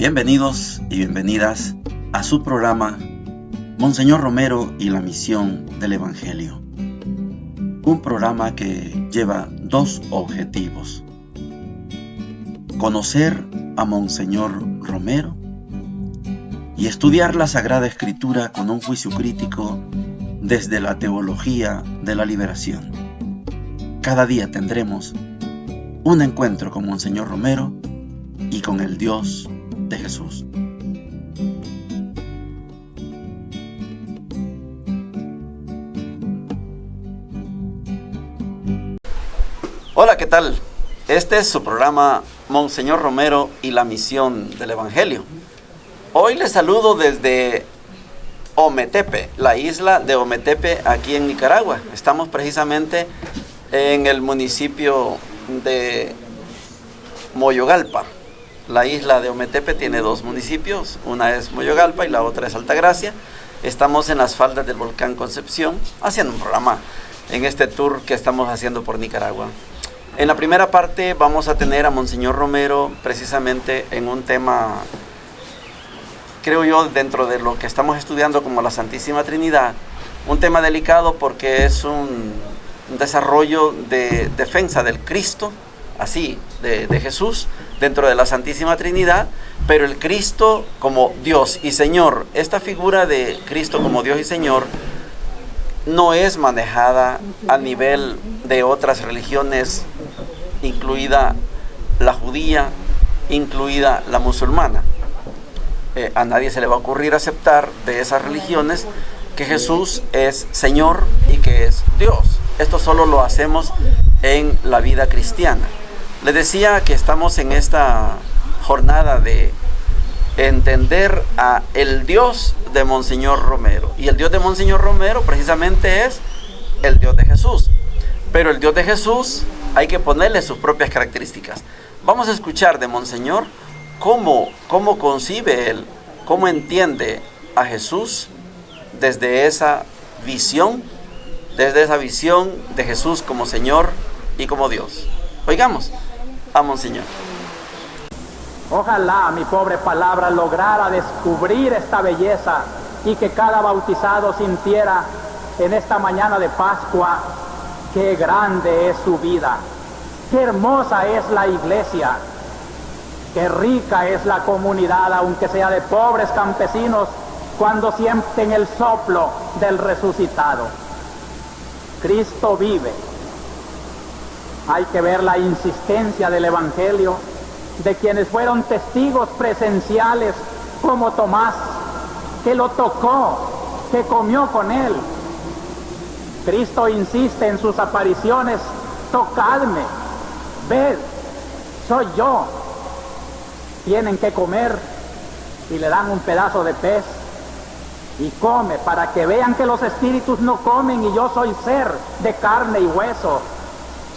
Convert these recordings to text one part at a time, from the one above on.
Bienvenidos y bienvenidas a su programa Monseñor Romero y la misión del Evangelio. Un programa que lleva dos objetivos: conocer a Monseñor Romero y estudiar la Sagrada Escritura con un juicio crítico desde la teología de la liberación. Cada día tendremos un encuentro con Monseñor Romero y con el Dios de Jesús. Hola, ¿qué tal? Este es su programa Monseñor Romero y la misión del Evangelio. Hoy les saludo desde Ometepe, la isla de Ometepe, aquí en Nicaragua. Estamos precisamente en el municipio de Moyogalpa. La isla de Ometepe tiene dos municipios, una es Moyogalpa y la otra es Altagracia. Estamos en las faldas del volcán Concepción, haciendo un programa en este tour que estamos haciendo por Nicaragua. En la primera parte vamos a tener a Monseñor Romero precisamente en un tema, creo yo, dentro de lo que estamos estudiando como la Santísima Trinidad, un tema delicado porque es un desarrollo de defensa del Cristo, así, de Jesús, dentro de la Santísima Trinidad, pero el Cristo como Dios y Señor. Esta figura de Cristo como Dios y Señor no es manejada a nivel de otras religiones, incluida la judía, incluida la musulmana. A nadie se le va a ocurrir aceptar de esas religiones que Jesús es Señor y que es Dios. Esto solo lo hacemos en la vida cristiana. Les decía que estamos en esta jornada de entender a el Dios de Monseñor Romero. Y el Dios de Monseñor Romero precisamente es el Dios de Jesús. Pero el Dios de Jesús hay que ponerle sus propias características. Vamos a escuchar de Monseñor cómo concibe él, cómo entiende a Jesús desde esa visión de Jesús como Señor y como Dios. Oigamos a Monseñor. Ojalá mi pobre palabra lograra descubrir esta belleza y que cada bautizado sintiera en esta mañana de Pascua qué grande es su vida, qué hermosa es la iglesia, qué rica es la comunidad, aunque sea de pobres campesinos, cuando sienten el soplo del resucitado. Cristo vive. Hay que ver la insistencia del Evangelio de quienes fueron testigos presenciales, como Tomás, que lo tocó, que comió con él. Cristo insiste en sus apariciones: tocadme, ved, soy yo. Tienen que comer y le dan un pedazo de pez y come, para que vean que los espíritus no comen y yo soy ser de carne y hueso.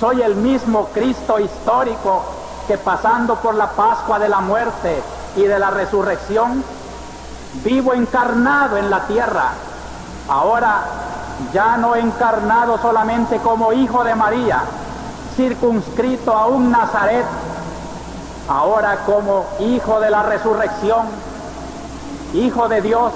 Soy el mismo Cristo histórico que, pasando por la Pascua de la muerte y de la resurrección, vivo encarnado en la tierra. Ahora ya no encarnado solamente como hijo de María, circunscrito a un Nazaret, ahora como hijo de la resurrección, hijo de Dios.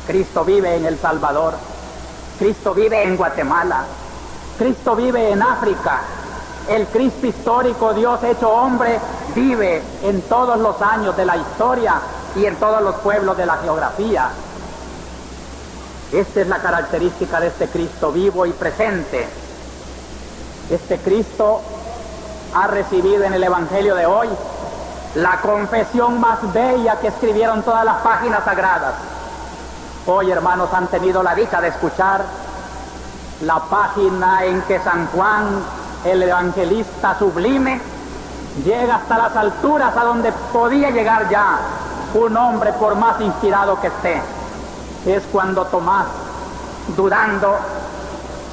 Cristo vive en El Salvador, Cristo vive en Guatemala, Cristo vive en África. El Cristo histórico, Dios hecho hombre, vive en todos los años de la historia y en todos los pueblos de la geografía. Esta es la característica de este Cristo vivo y presente. Este Cristo ha recibido en el Evangelio de hoy la confesión más bella que escribieron todas las páginas sagradas. Hoy, hermanos, han tenido la dicha de escuchar la página en que San Juan, el evangelista sublime, llega hasta las alturas a donde podía llegar ya un hombre por más inspirado que esté. Es cuando Tomás, dudando,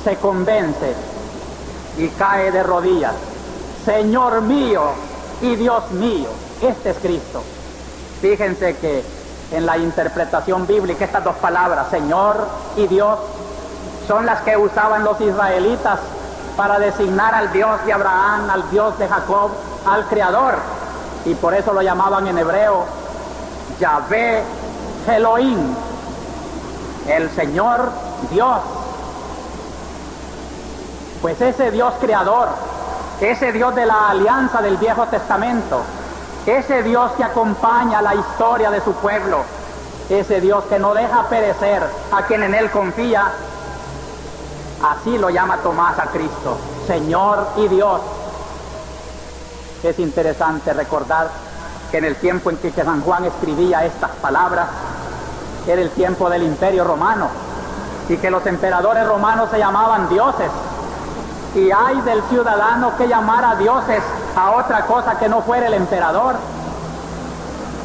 se convence y cae de rodillas: Señor mío y Dios mío. Este es Cristo. Fíjense que en la interpretación bíblica estas dos palabras, Señor y Dios, son las que usaban los israelitas para designar al Dios de Abraham, al Dios de Jacob, al Creador. Y por eso lo llamaban en hebreo Yahvé Elohim, el Señor Dios. Pues ese Dios creador, ese Dios de la alianza del Viejo Testamento, ese Dios que acompaña la historia de su pueblo, ese Dios que no deja perecer a quien en Él confía, así lo llama Tomás a Cristo, Señor y Dios. Es interesante recordar que en el tiempo en que San Juan escribía estas palabras, era el tiempo del Imperio Romano, y que los emperadores romanos se llamaban dioses. Y hay del ciudadano que llamara dioses a otra cosa que no fuera el emperador.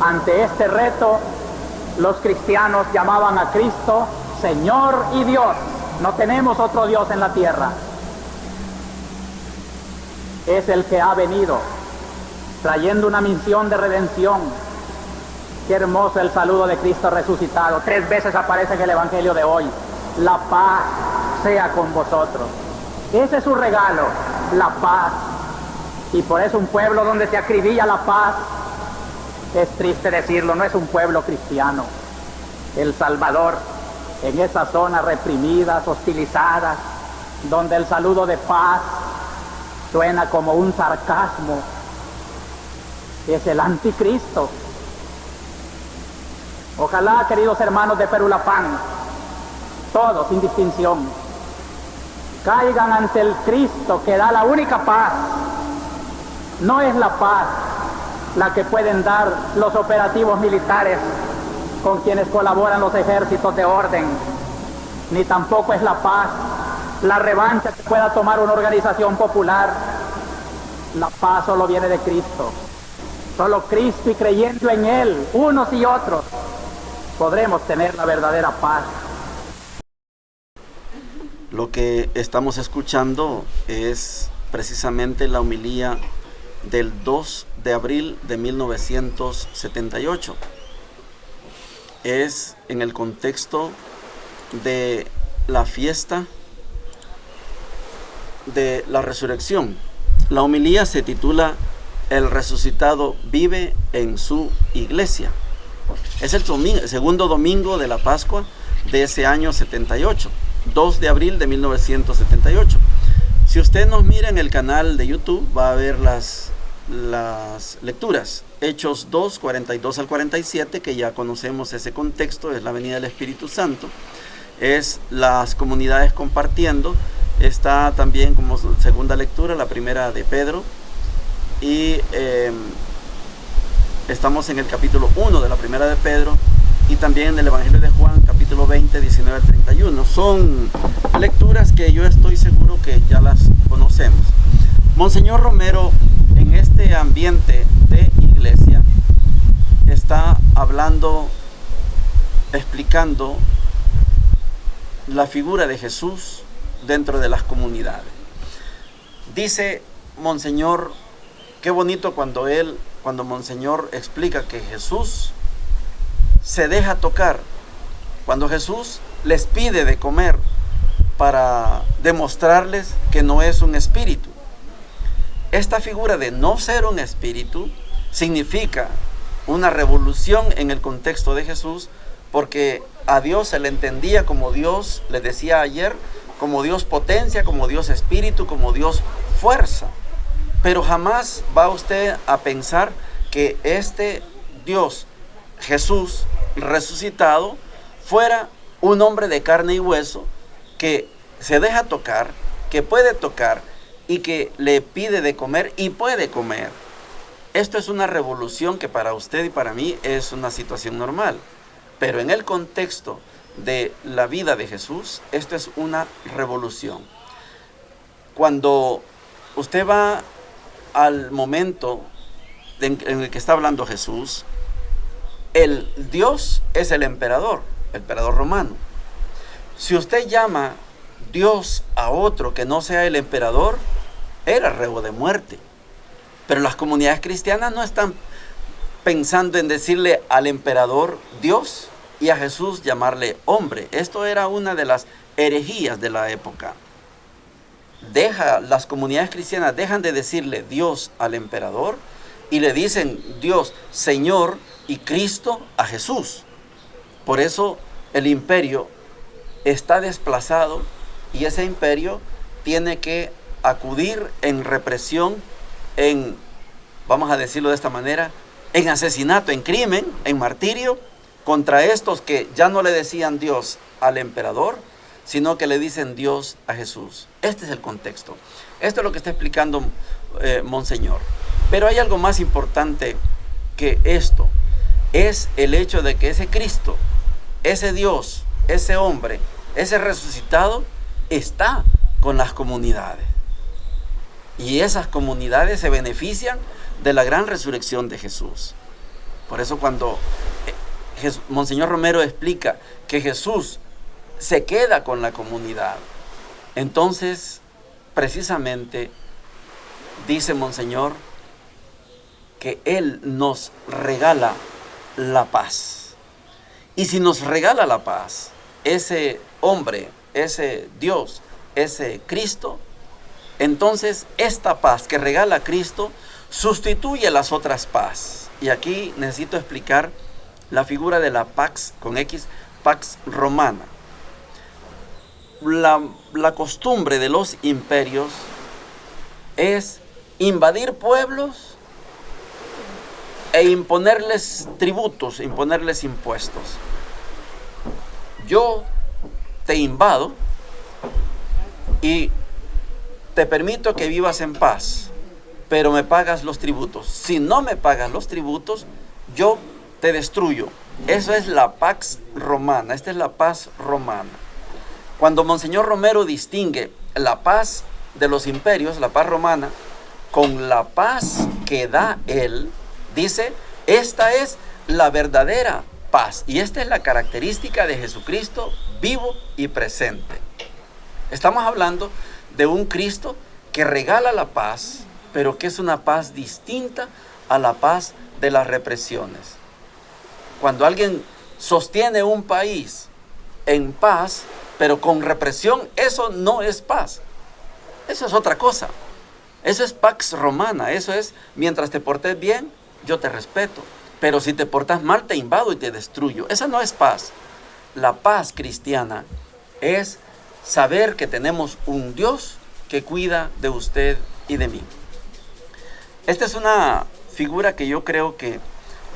Ante este reto, los cristianos llamaban a Cristo Señor y Dios. No tenemos otro Dios en la tierra. Es el que ha venido trayendo una misión de redención. Qué hermoso el saludo de Cristo resucitado. 3 veces aparece en el Evangelio de hoy. La paz sea con vosotros. Ese es su regalo, la paz. Y por eso un pueblo donde se acribilla la paz, es triste decirlo, no es un pueblo cristiano. El Salvador, en esas zonas reprimidas, hostilizadas, donde el saludo de paz suena como un sarcasmo, es el anticristo. Ojalá, queridos hermanos de Perulapán, todos sin distinción, caigan ante el Cristo que da la única paz. No es la paz la que pueden dar los operativos militares con quienes colaboran los ejércitos de orden, ni tampoco es la paz la revancha que pueda tomar una organización popular. La paz solo viene de Cristo. Solo Cristo, y creyendo en Él, unos y otros, podremos tener la verdadera paz. Lo que estamos escuchando es precisamente la homilía del 2 de abril de 1978. Es en el contexto de la fiesta de la resurrección. La homilía se titula El resucitado vive en su iglesia. Es el segundo domingo de la Pascua de ese año 78, 2 de abril de 1978. Si usted nos mira en el canal de YouTube, va a ver las lecturas. Hechos 2, 42 al 47, que ya conocemos ese contexto, es la venida del Espíritu Santo. Es las comunidades compartiendo. Está también como segunda lectura la primera de Pedro. Y estamos en el capítulo 1 de la primera de Pedro. Y también en el Evangelio de Juan, capítulo 20, 19 al 31. Son lecturas que yo estoy seguro que ya las conocemos. Monseñor Romero, en este ambiente de iglesia, está hablando, explicando la figura de Jesús dentro de las comunidades. Dice Monseñor, qué bonito cuando Monseñor explica que Jesús se deja tocar, cuando Jesús les pide de comer para demostrarles que no es un espíritu. Esta figura de no ser un espíritu significa una revolución en el contexto de Jesús, porque a Dios se le entendía como Dios, les decía ayer, como Dios potencia, como Dios espíritu, como Dios fuerza. Pero jamás va usted a pensar que este Dios, Jesús resucitado, fuera un hombre de carne y hueso que se deja tocar, que puede tocar y que le pide de comer y puede comer. Esto es una revolución que para usted y para mí es una situación normal, pero en el contexto de la vida de Jesús, esto es una revolución. Cuando usted va al momento en el que está hablando Jesús, el Dios es el emperador romano. Si usted llama Dios a otro que no sea el emperador, era reo de muerte. Pero las comunidades cristianas no están pensando en decirle al emperador Dios y a Jesús llamarle hombre. Esto era una de las herejías de la época. las comunidades cristianas dejan de decirle Dios al emperador y le dicen Dios, Señor y Cristo a Jesús. Por eso el imperio está desplazado y ese imperio tiene que acudir en represión, vamos a decirlo de esta manera, en asesinato, en crimen, en martirio, contra estos que ya no le decían Dios al emperador, sino que le dicen Dios a Jesús. Este es el contexto. Esto es lo que está explicando Monseñor. Pero hay algo más importante que esto. Es el hecho de que ese Cristo, ese Dios, ese hombre, ese resucitado, está con las comunidades. Y esas comunidades se benefician de la gran resurrección de Jesús. Por eso cuando Monseñor Romero explica que Jesús se queda con la comunidad, entonces precisamente dice Monseñor que Él nos regala la paz. Y si nos regala la paz, ese hombre, ese Dios, ese Cristo, entonces esta paz que regala Cristo sustituye las otras paz. Y aquí necesito explicar la figura de la Pax con X, Pax Romana. La costumbre de los imperios es invadir pueblos e imponerles tributos, imponerles impuestos. Yo te invado y te permito que vivas en paz, pero me pagas los tributos. Si no me pagas los tributos, yo te destruyo. Eso es la Pax Romana, esta es la paz romana. Cuando Monseñor Romero distingue la paz de los imperios, la paz romana, con la paz que da Él, dice, esta es la verdadera paz. Y esta es la característica de Jesucristo vivo y presente. Estamos hablando de un Cristo que regala la paz, pero que es una paz distinta a la paz de las represiones. Cuando alguien sostiene un país en paz, pero con represión, eso no es paz. Eso es otra cosa. Eso es Pax Romana. Eso es, mientras te portes bien, yo te respeto. Pero si te portas mal, te invado y te destruyo. Esa no es paz. La paz cristiana es saber que tenemos un Dios que cuida de usted y de mí. Esta es una figura que yo creo que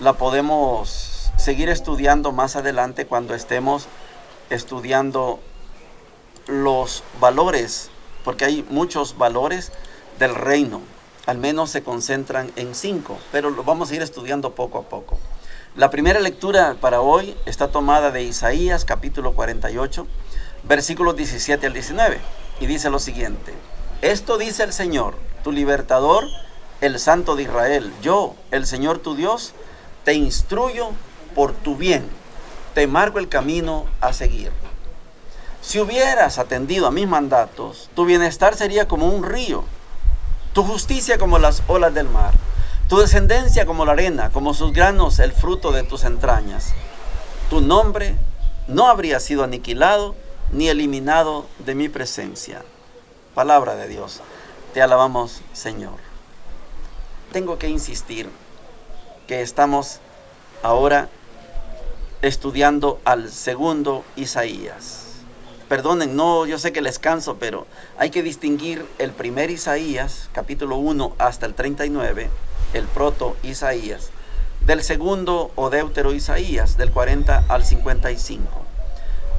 la podemos seguir estudiando más adelante cuando estemos estudiando los valores, porque hay muchos valores del reino. Al menos se concentran en 5, pero lo vamos a ir estudiando poco a poco. La primera lectura para hoy está tomada de Isaías capítulo 48, versículos 17 al 19, y dice lo siguiente: esto dice el Señor, tu libertador, el Santo de Israel. Yo, el Señor tu Dios, te instruyo por tu bien, te marco el camino a seguir. Si hubieras atendido a mis mandatos, tu bienestar sería como un río, tu justicia como las olas del mar, tu descendencia como la arena, como sus granos el fruto de tus entrañas. Tu nombre no habría sido aniquilado ni eliminado de mi presencia. Palabra de Dios. Te alabamos, Señor. Tengo que insistir que estamos ahora estudiando al segundo Isaías. Perdonen, no, yo sé que les canso, pero hay que distinguir el primer Isaías, capítulo 1 hasta el 39, el proto Isaías, del segundo o deutero Isaías, del 40 al 55.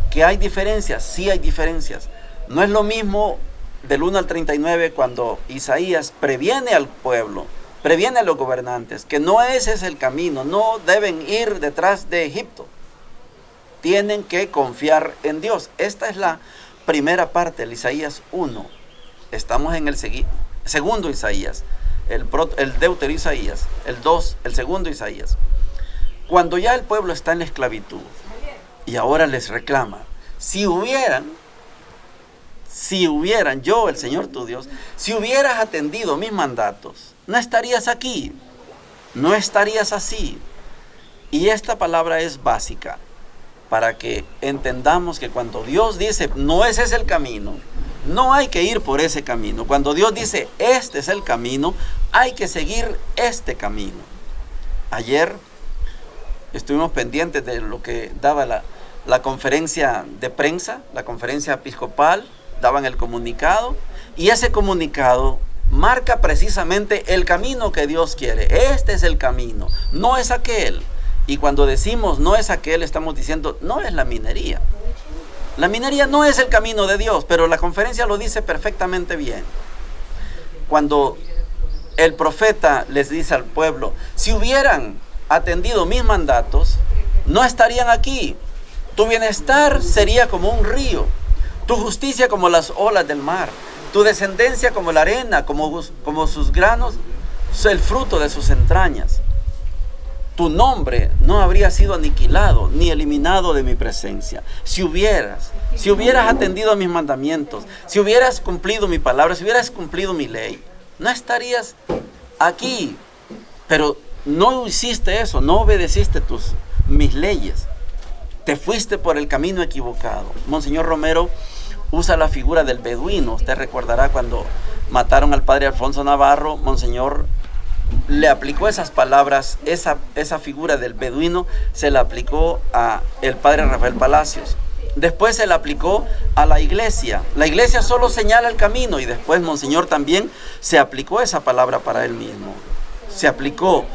¿Que hay diferencias? Sí hay diferencias. No es lo mismo del 1 al 39 cuando Isaías previene al pueblo, previene a los gobernantes, que no ese es el camino, no deben ir detrás de Egipto. Tienen que confiar en Dios. Esta es la primera parte, el Isaías 1. Estamos en el segundo Isaías, el deutero Isaías, el 2, el segundo Isaías. Cuando ya el pueblo está en la esclavitud y ahora les reclama, si hubieran, yo, el Señor tu Dios, si hubieras atendido mis mandatos, no estarías aquí, no estarías así. Y esta palabra es básica para que entendamos que cuando Dios dice, no ese es el camino, No hay que ir por ese camino. Cuando Dios dice, este es el camino, hay que seguir este camino. Ayer estuvimos pendientes de lo que daba la conferencia de prensa, la conferencia episcopal, daban el comunicado, y ese comunicado marca precisamente el camino que Dios quiere. Este es el camino, no es aquel. Y cuando decimos no es aquel, estamos diciendo no es la minería. La minería no es el camino de Dios, pero la conferencia lo dice perfectamente bien. Cuando el profeta les dice al pueblo, si hubieran atendido mis mandatos, no estarían aquí. Tu bienestar sería como un río, tu justicia como las olas del mar, tu descendencia como la arena, como sus granos, el fruto de sus entrañas. Tu nombre no habría sido aniquilado ni eliminado de mi presencia. Si hubieras atendido a mis mandamientos, si hubieras cumplido mi palabra, si hubieras cumplido mi ley, no estarías aquí. Pero no hiciste eso, no obedeciste mis leyes. Te fuiste por el camino equivocado. Monseñor Romero usa la figura del beduino. Usted recordará cuando mataron al padre Alfonso Navarro, Monseñor le aplicó esas palabras, esa figura del beduino se la aplicó a el padre Rafael Palacios. Después se la aplicó a la iglesia. La iglesia solo señala el camino, y después Monseñor también se aplicó esa palabra para él mismo. Se aplicó,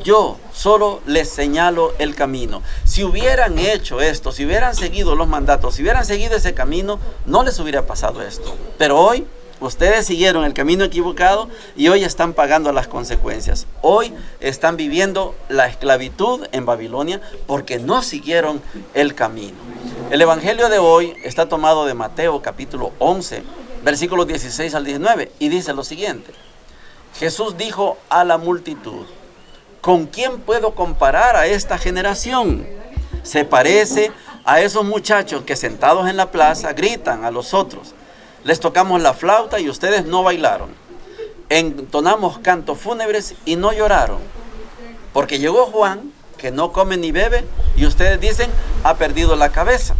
yo solo les señalo el camino. Si hubieran hecho esto, si hubieran seguido los mandatos, si hubieran seguido ese camino, no les hubiera pasado esto. Pero hoy ustedes siguieron el camino equivocado y hoy están pagando las consecuencias. Hoy están viviendo la esclavitud en Babilonia porque no siguieron el camino. El evangelio de hoy está tomado de Mateo capítulo 11, versículos 16 al 19, y dice lo siguiente. Jesús dijo a la multitud, ¿con quién puedo comparar a esta generación? Se parece a esos muchachos que sentados en la plaza gritan a los otros. Les tocamos la flauta y ustedes no bailaron. Entonamos cantos fúnebres y no lloraron. Porque llegó Juan, que no come ni bebe, y ustedes dicen, ha perdido la cabeza.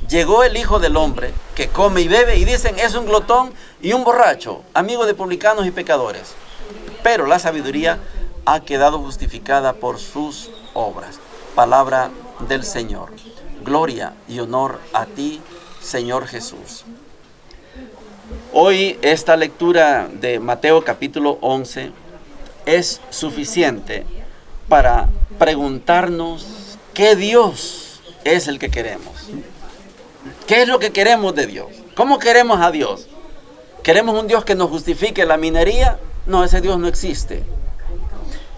Llegó el Hijo del Hombre, que come y bebe, y dicen, es un glotón y un borracho, amigo de publicanos y pecadores. Pero la sabiduría ha quedado justificada por sus obras. Palabra del Señor. Gloria y honor a ti, Señor Jesús. Hoy esta lectura de Mateo capítulo 11 es suficiente para preguntarnos qué Dios es el que queremos. ¿Qué es lo que queremos de Dios? ¿Cómo queremos a Dios? ¿Queremos un Dios que nos justifique la minería? No, ese Dios no existe.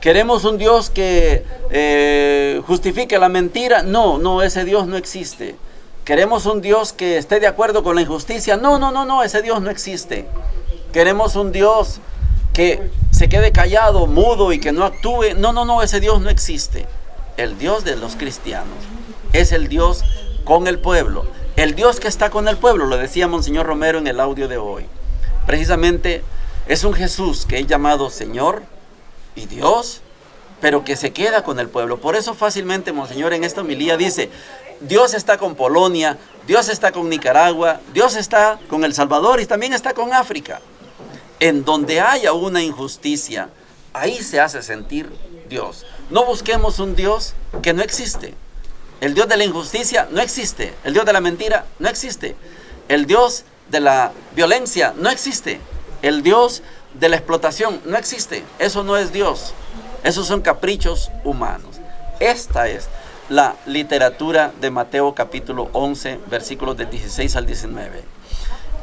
¿Queremos un Dios que justifique la mentira? No, ese Dios no existe. ¿Queremos un Dios que esté de acuerdo con la injusticia? No, ese Dios no existe. ¿Queremos un Dios que se quede callado, mudo y que no actúe? No, ese Dios no existe. El Dios de los cristianos es el Dios con el pueblo. El Dios que está con el pueblo, lo decía Monseñor Romero en el audio de hoy. Precisamente es un Jesús que es llamado Señor y Dios, pero que se queda con el pueblo. Por eso fácilmente Monseñor en esta homilía dice, Dios está con Polonia, Dios está con Nicaragua, Dios está con El Salvador y también está con África. En donde haya una injusticia, ahí se hace sentir Dios. No busquemos un Dios que no existe. El Dios de la injusticia no existe. El Dios de la mentira no existe. El Dios de la violencia no existe. El Dios de la explotación no existe. Eso no es Dios. Esos son caprichos humanos. Esta es la literatura de Mateo capítulo 11, versículos del 16 al 19.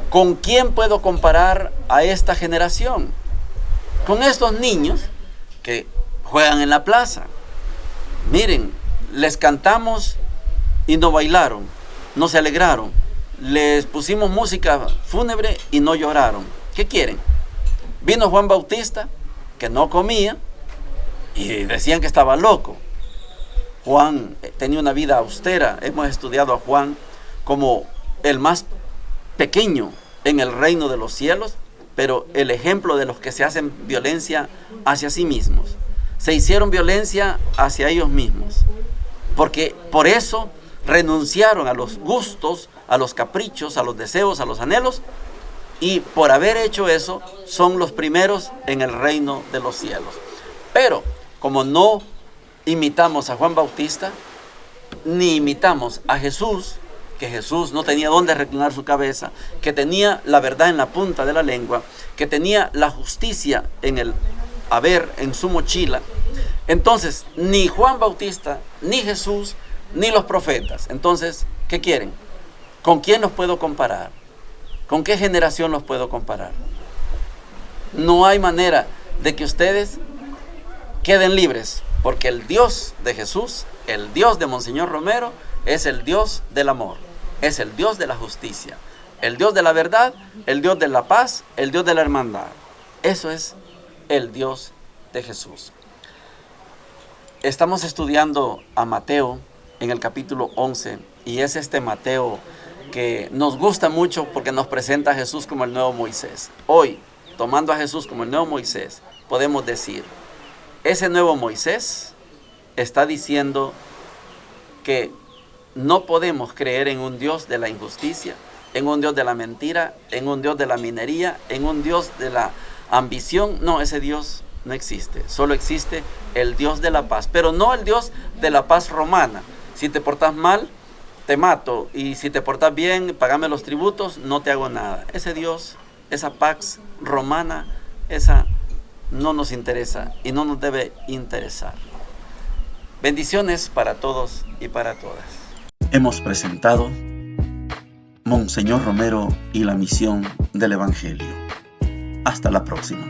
¿Con quién puedo comparar a esta generación? Con estos niños que juegan en la plaza. Miren, les cantamos y no bailaron, no se alegraron. Les pusimos música fúnebre y no lloraron. ¿Qué quieren? Vino Juan Bautista, que no comía, y decían que estaba loco. Juan tenía una vida austera. Hemos estudiado a Juan como el más pequeño en el reino de los cielos, pero el ejemplo de los que se hacen violencia hacia sí mismos. Se hicieron violencia hacia ellos mismos, porque por eso renunciaron a los gustos, a los caprichos, a los deseos, a los anhelos, y por haber hecho eso, son los primeros en el reino de los cielos. Pero, como no imitamos a Juan Bautista, ni imitamos a Jesús, que Jesús no tenía dónde reclinar su cabeza, que tenía la verdad en la punta de la lengua, que tenía la justicia en el haber, en su mochila. Entonces, ni Juan Bautista, ni Jesús, ni los profetas. Entonces, ¿qué quieren? ¿Con quién los puedo comparar? ¿Con qué generación los puedo comparar? No hay manera de que ustedes queden libres, porque el Dios de Jesús, el Dios de Monseñor Romero, es el Dios del amor, es el Dios de la justicia, el Dios de la verdad, el Dios de la paz, el Dios de la hermandad. Eso es el Dios de Jesús. Estamos estudiando a Mateo en el capítulo 11, y es este Mateo que nos gusta mucho porque nos presenta a Jesús como el nuevo Moisés. Hoy, tomando a Jesús como el nuevo Moisés, podemos decir, ese nuevo Moisés está diciendo que no podemos creer en un Dios de la injusticia, en un Dios de la mentira, en un Dios de la minería, en un Dios de la ambición. No, ese Dios no existe. Solo existe el Dios de la paz, pero no el Dios de la paz romana. Si te portas mal, te mato, y si te portas bien, pagame los tributos, no te hago nada. Ese Dios, esa pax romana, esa no nos interesa y no nos debe interesar. Bendiciones para todos y para todas. Hemos presentado Monseñor Romero y la misión del Evangelio. Hasta la próxima.